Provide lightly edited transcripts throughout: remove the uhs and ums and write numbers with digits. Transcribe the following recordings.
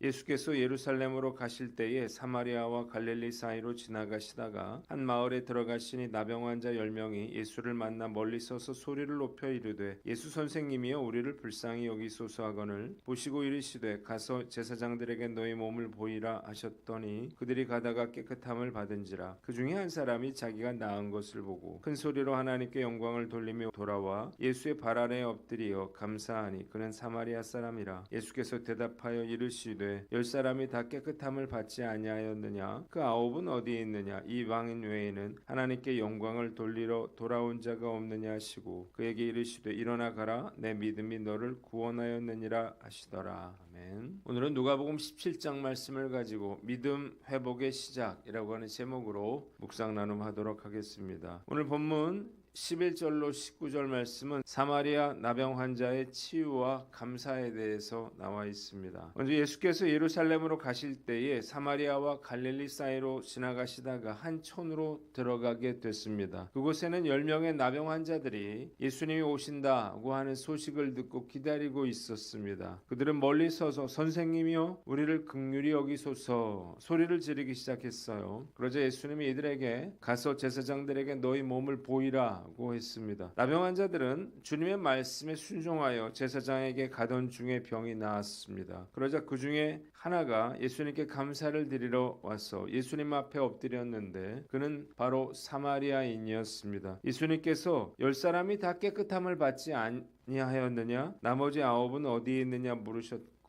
예수께서 예루살렘으로 가실 때에 사마리아와 갈릴리 사이로 지나가시다가 한 마을에 들어가시니 나병 환자 10명이 예수를 만나 멀리 서서 소리를 높여 이르되 예수 선생님이여 우리를 불쌍히 여기소서 하거늘 보시고 이르시되 가서 제사장들에게 너희 몸을 보이라 하셨더니 그들이 가다가 깨끗함을 받은지라. 그 중에 한 사람이 자기가 나은 것을 보고 큰 소리로 하나님께 영광을 돌리며 돌아와 예수의 발 아래에 엎드리어 감사하니 그는 사마리아 사람이라. 예수께서 대답하여 이르시되 10사람이 다 깨끗함을 받지 아니하였느냐? 그 9은 어디에 있느냐? 이 왕인 외에는 하나님께 영광을 돌리러 돌아온 자가 없느냐 하시고 그에게 이르시되 일어나 가라 내 믿음이 너를 구원하였느니라 하시더라. 아멘. 오늘은 누가복음 17장 말씀을 가지고 믿음 회복의 시작이라고 하는 제목으로 묵상 나눔하도록 하겠습니다. 오늘 본문 11절로 19절 말씀은 사마리아 나병 환자의 치유와 감사에 대해서 나와 있습니다. 먼저 예수께서 예루살렘으로 가실 때에 사마리아와 갈릴리 사이로 지나가시다가 한 촌으로 들어가게 됐습니다. 그곳에는 10명의 나병 환자들이 예수님이 오신다고 하는 소식을 듣고 기다리고 있었습니다. 그들은 멀리 서서 선생님이여 우리를 긍휼히 여기소서 소리를 지르기 시작했어요. 그러자 예수님이 이들에게 가서 제사장들에게 너희 몸을 보이라 고 했습니다. 나병 환자들은 주님의 말씀에 순종하여 제사장에게 가던 중에 병이 나았습니다. 그러자 그 중에 하나가 예수님께 감사를 드리러 와서 예수님 앞에 엎드렸는데 그는 바로 사마리아인이었습니다. 예수님께서 10사람이 다 깨끗함을 받지 아니하였느냐? 나머지 9은 어디에 있느냐 물으셨고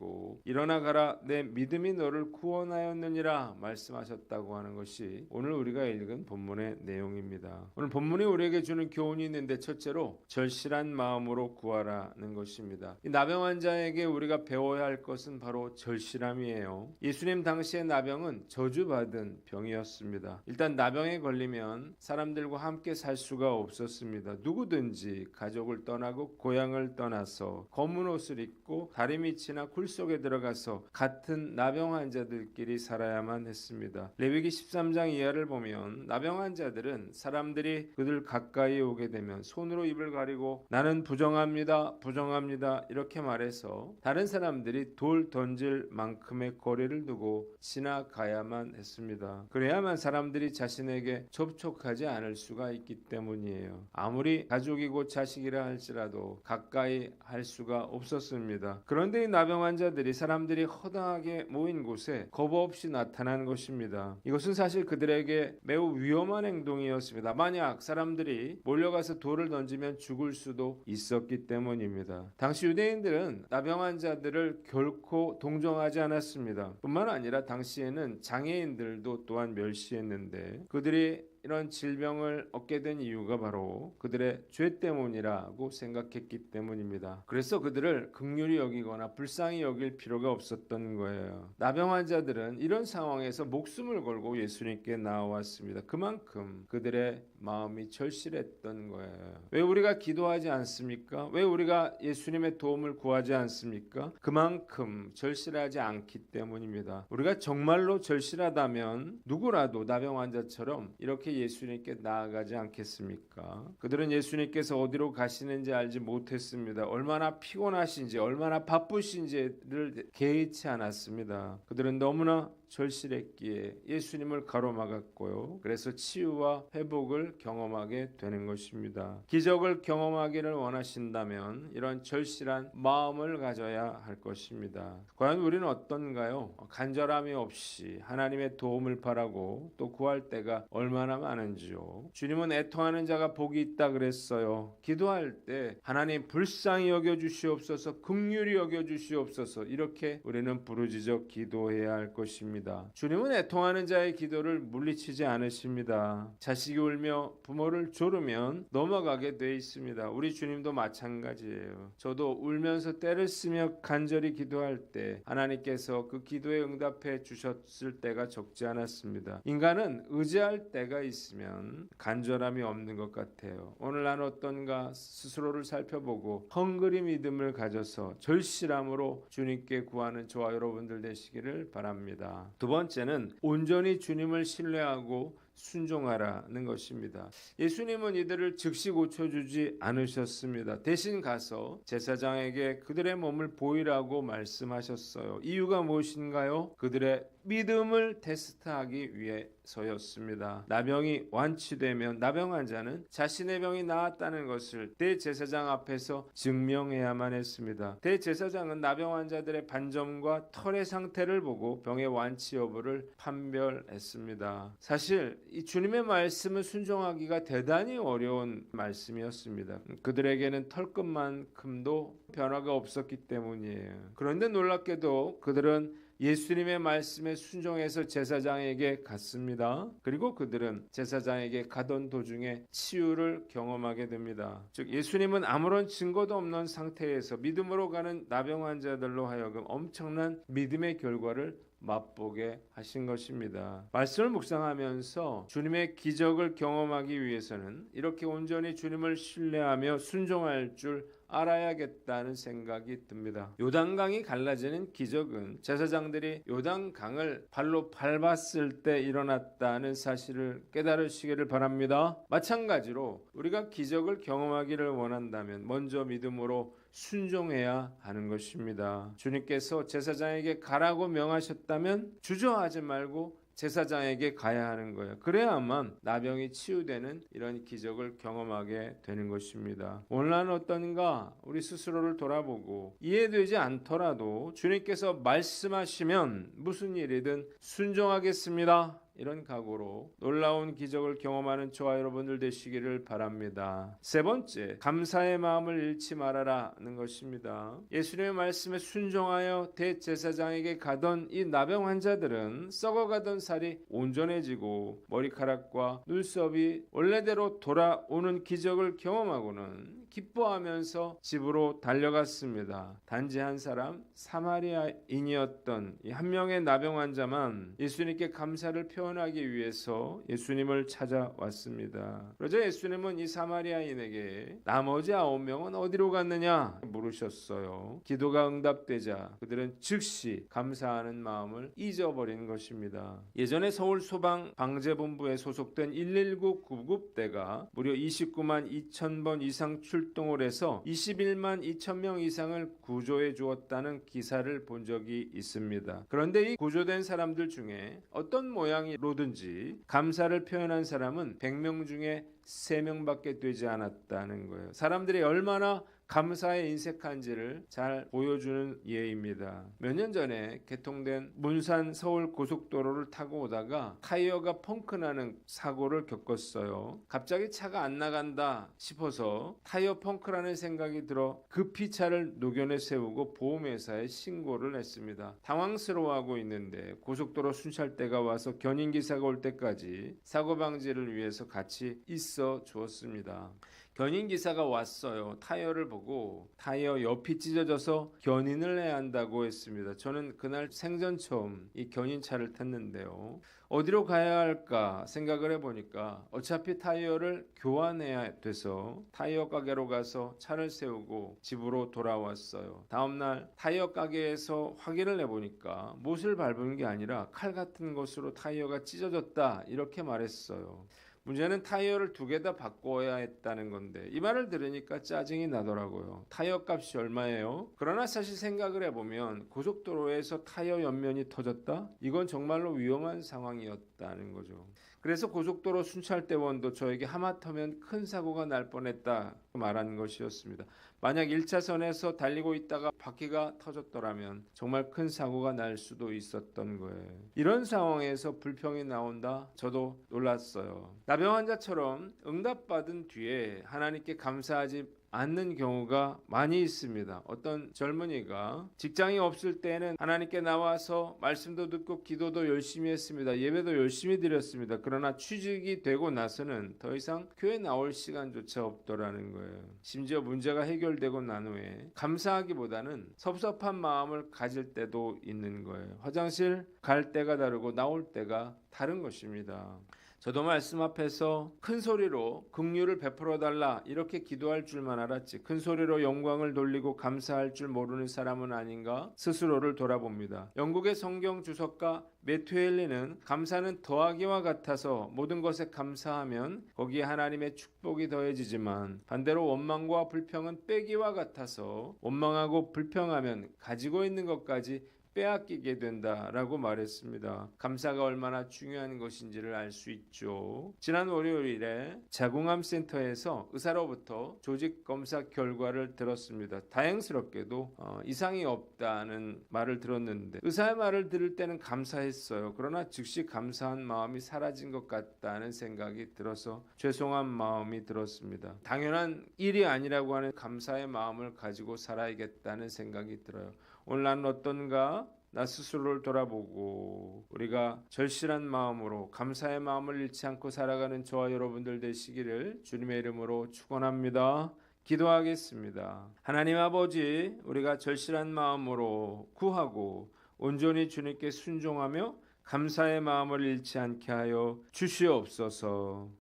일어나 가라 내 믿음이 너를 구원하였느니라 말씀하셨다고 하는 것이 오늘 우리가 읽은 본문의 내용입니다. 오늘 본문이 우리에게 주는 교훈이 있는데 첫째로 절실한 마음으로 구하라는 것입니다. 이 나병 환자에게 우리가 배워야 할 것은 바로 절실함이에요. 예수님 당시의 나병은 저주받은 병이었습니다. 일단 나병에 걸리면 사람들과 함께 살 수가 없었습니다. 누구든지 가족을 떠나고 고향을 떠나서 검은 옷을 입고 다리 밑이나 굴 속에 들어가서 같은 나병 환자들끼리 살아야만 했습니다. 레위기 13장 이하를 보면 나병 환자들은 사람들이 그들 가까이 오게 되면 손으로 입을 가리고 나는 부정합니다 이렇게 말해서 다른 사람들이 돌 던질 만큼의 거리를 두고 지나가야만 했습니다. 그래야만 사람들이 자신에게 접촉하지 않을 수가 있기 때문이에요. 아무리 가족이고 자식이라 할지라도 가까이 할 수가 없었습니다. 그런데 이 나병 환자들이 사람들이 허다하게 모인 곳에 겁 없이 나타난 것입니다. 이것은 사실 그들에게 매우 위험한 행동이었습니다. 만약 사람들이 몰려가서 돌을 던지면 죽을 수도 있었기 때문입니다. 당시 유대인들은 나병 환자들을 결코 동정하지 않았습니다. 뿐만 아니라 당시에는 장애인들도 또한 멸시했는데 그들이 이런 질병을 얻게 된 이유가 바로 그들의 죄 때문이라고 생각했기 때문입니다. 그래서 그들을 긍휼히 여기거나 불쌍히 여길 필요가 없었던 거예요. 나병 환자들은 이런 상황에서 목숨을 걸고 예수님께 나왔습니다. 그만큼 그들의 마음이 절실했던 거예요. 왜 우리가 기도하지 않습니까? 왜 우리가 예수님의 도움을 구하지 않습니까? 그만큼 절실하지 않기 때문입니다. 우리가 정말로 절실하다면 누구라도 나병 환자처럼 이렇게 예수님께 나아가지 않겠습니까? 그들은 예수님께서 어디로 가시는지 알지 못했습니다. 얼마나 피곤하신지 얼마나 바쁘신지를 개의치 않았습니다. 그들은 너무나 절실했기에 예수님을 가로막았고요. 그래서 치유와 회복을 경험하게 되는 것입니다. 기적을 경험하기를 원하신다면 이런 절실한 마음을 가져야 할 것입니다. 과연 우리는 어떤가요? 간절함이 없이 하나님의 도움을 바라고 또 구할 때가 얼마나 많은지요. 주님은 애통하는 자가 복이 있다 그랬어요. 기도할 때 하나님 불쌍히 여겨주시옵소서 긍휼히 여겨주시옵소서 이렇게 우리는 부르짖어 기도해야 할 것입니다. 주님은 애통하는 자의 기도를 물리치지 않으십니다. 자식이 울며 부모를 조르면 넘어가게 돼 있습니다. 우리 주님도 마찬가지예요. 저도 울면서 떼를 쓰며 간절히 기도할 때 하나님께서 그 기도에 응답해 주셨을 때가 적지 않았습니다. 인간은 의지할 때가 있으면 간절함이 없는 것 같아요. 오늘 난 어떤가 스스로를 살펴보고 헝그리 믿음을 가져서 절실함으로 주님께 구하는 저와 여러분들 되시기를 바랍니다. 두 번째는 온전히 주님을 신뢰하고 순종하라는 것입니다. 예수님은 이들을 즉시 고쳐주지 않으셨습니다. 대신 가서 제사장에게 그들의 몸을 보이라고 말씀하셨어요. 이유가 무엇인가요? 그들의 믿음을 테스트하기 위해서였습니다. 나병이 완치되면 나병 환자는 자신의 병이 나았다는 것을 대제사장 앞에서 증명해야만 했습니다. 대제사장은 나병 환자들의 반점과 털의 상태를 보고 병의 완치 여부를 판별했습니다. 사실 이 주님의 말씀을 순종하기가 대단히 어려운 말씀이었습니다. 그들에게는 털끝만큼도 변화가 없었기 때문이에요. 그런데 놀랍게도 그들은 예수님의 말씀에 순종해서 제사장에게 갔습니다. 그리고 그들은 제사장에게 가던 도중에 치유를 경험하게 됩니다. 즉 예수님은 아무런 증거도 없는 상태에서 믿음으로 가는 나병 환자들로 하여금 엄청난 믿음의 결과를 맛보게 하신 것입니다. 말씀을 묵상하면서 주님의 기적을 경험하기 위해서는 이렇게 온전히 주님을 신뢰하며 순종할 줄 알아야겠다는 생각이 듭니다. 요단강이 갈라지는 기적은 제사장들이 요단강을 발로 밟았을 때 일어났다는 사실을 깨달으시기를 바랍니다. 마찬가지로 우리가 기적을 경험하기를 원한다면 먼저 믿음으로 순종해야 하는 것입니다. 주님께서 제사장에게 가라고 명하셨다면 주저하지 말고 제사장에게 가야 하는 거예요. 그래야만 나병이 치유되는 이런 기적을 경험하게 되는 것입니다. 오늘날은 어떤가 우리 스스로를 돌아보고 이해되지 않더라도 주님께서 말씀하시면 무슨 일이든 순종하겠습니다. 이런 각오로 놀라운 기적을 경험하는 저와 여러분들 되시기를 바랍니다. 세 번째, 감사의 마음을 잃지 말아라는 것입니다. 예수님의 말씀에 순종하여 대제사장에게 가던 이 나병 환자들은 썩어가던 살이 온전해지고 머리카락과 눈썹이 원래대로 돌아오는 기적을 경험하고는 기뻐하면서 집으로 달려갔습니다. 단지 한 사람 사마리아인이었던 이 한 명의 나병 환자만 예수님께 감사를 표현하기 위해서 예수님을 찾아왔습니다. 그러자 예수님은 이 사마리아인에게 나머지 9명은 어디로 갔느냐 물으셨어요. 기도가 응답되자 그들은 즉시 감사하는 마음을 잊어버린 것입니다. 예전에 서울 소방방재본부에 소속된 119 구급대가 무려 29만 2천 번 이상 출동을 해서 21만 2천 명 이상을 구조해 주었다는 기사를 본 적이 있습니다. 그런데 이 구조된 사람들 중에 어떤 모양으로든지 감사를 표현한 사람은 100명 중에 3명밖에 되지 않았다는 거예요. 사람들이 얼마나 감사에 인색한지를 잘 보여주는 예입니다. 몇 년 전에 개통된 문산 서울 고속도로를 타고 오다가 타이어가 펑크나는 사고를 겪었어요. 갑자기 차가 안 나간다 싶어서 타이어 펑크라는 생각이 들어 급히 차를 노견에 세우고 보험회사에 신고를 했습니다. 당황스러워하고 있는데 고속도로 순찰대가 와서 견인기사가 올 때까지 사고 방지를 위해서 같이 있어 주었습니다. 견인기사가 왔어요. 타이어를 보고 타이어 옆이 찢어져서 견인을 해야 한다고 했습니다. 저는 그날 생전 처음 이 견인차를 탔는데요. 어디로 가야 할까 생각을 해보니까 어차피 타이어를 교환해야 돼서 타이어 가게로 가서 차를 세우고 집으로 돌아왔어요. 다음날 타이어 가게에서 확인을 해보니까 못을 밟은 게 아니라 칼 같은 것으로 타이어가 찢어졌다 이렇게 말했어요. 문제는 타이어를 2개 다 바꿔야 했다는 건데 이 말을 들으니까 짜증이 나더라고요. 타이어 값이 얼마예요? 그러나 사실 생각을 해보면 고속도로에서 타이어 옆면이 터졌다? 이건 정말로 위험한 상황이었다는 거죠. 그래서 고속도로 순찰대원도 저에게 하마터면 큰 사고가 날 뻔했다 말하는 것이었습니다. 만약 1차선에서 달리고 있다가 바퀴가 터졌더라면 정말 큰 사고가 날 수도 있었던 거예요. 이런 상황에서 불평이 나온다? 저도 놀랐어요. 나병 환자처럼 응답받은 뒤에 하나님께 감사하지 않는 경우가 많이 있습니다. 어떤 젊은이가 직장이 없을 때는 하나님께 나와서 말씀도 듣고 기도도 열심히 했습니다. 예배도 열심히 드렸습니다. 그러나 취직이 되고 나서는 더 이상 교회 나올 시간조차 없더라는 거예요. 심지어 문제가 해결되고 난 후에 감사하기보다는 섭섭한 마음을 가질 때도 있는 거예요. 화장실 갈 때가 다르고 나올 때가 다른 것입니다. 저도 말씀 앞에서 큰 소리로 긍휼을 베풀어 달라 이렇게 기도할 줄만 알았지 큰 소리로 영광을 돌리고 감사할 줄 모르는 사람은 아닌가 스스로를 돌아봅니다. 영국의 성경 주석가 매튜엘리는 감사는 더하기와 같아서 모든 것에 감사하면 거기에 하나님의 축복이 더해지지만 반대로 원망과 불평은 빼기와 같아서 원망하고 불평하면 가지고 있는 것까지 빼앗기게 된다라고 말했습니다. 감사가 얼마나 중요한 것인지를 알 수 있죠. 지난 월요일에 자궁암 센터에서 의사로부터 조직 검사 결과를 들었습니다. 다행스럽게도 이상이 없다는 말을 들었는데 의사의 말을 들을 때는 감사했어요. 그러나 즉시 감사한 마음이 사라진 것 같다는 생각이 들어서 죄송한 마음이 들었습니다. 당연한 일이 아니라고 하는 감사의 마음을 가지고 살아야겠다는 생각이 들어요. 오늘 나는 어떤가? 나 스스로를 돌아보고 우리가 절실한 마음으로 감사의 마음을 잃지 않고 살아가는 저와 여러분들 되시기를 주님의 이름으로 축원합니다. 기도하겠습니다. 하나님 아버지, 우리가 절실한 마음으로 구하고 온전히 주님께 순종하며 감사의 마음을 잃지 않게 하여 주시옵소서.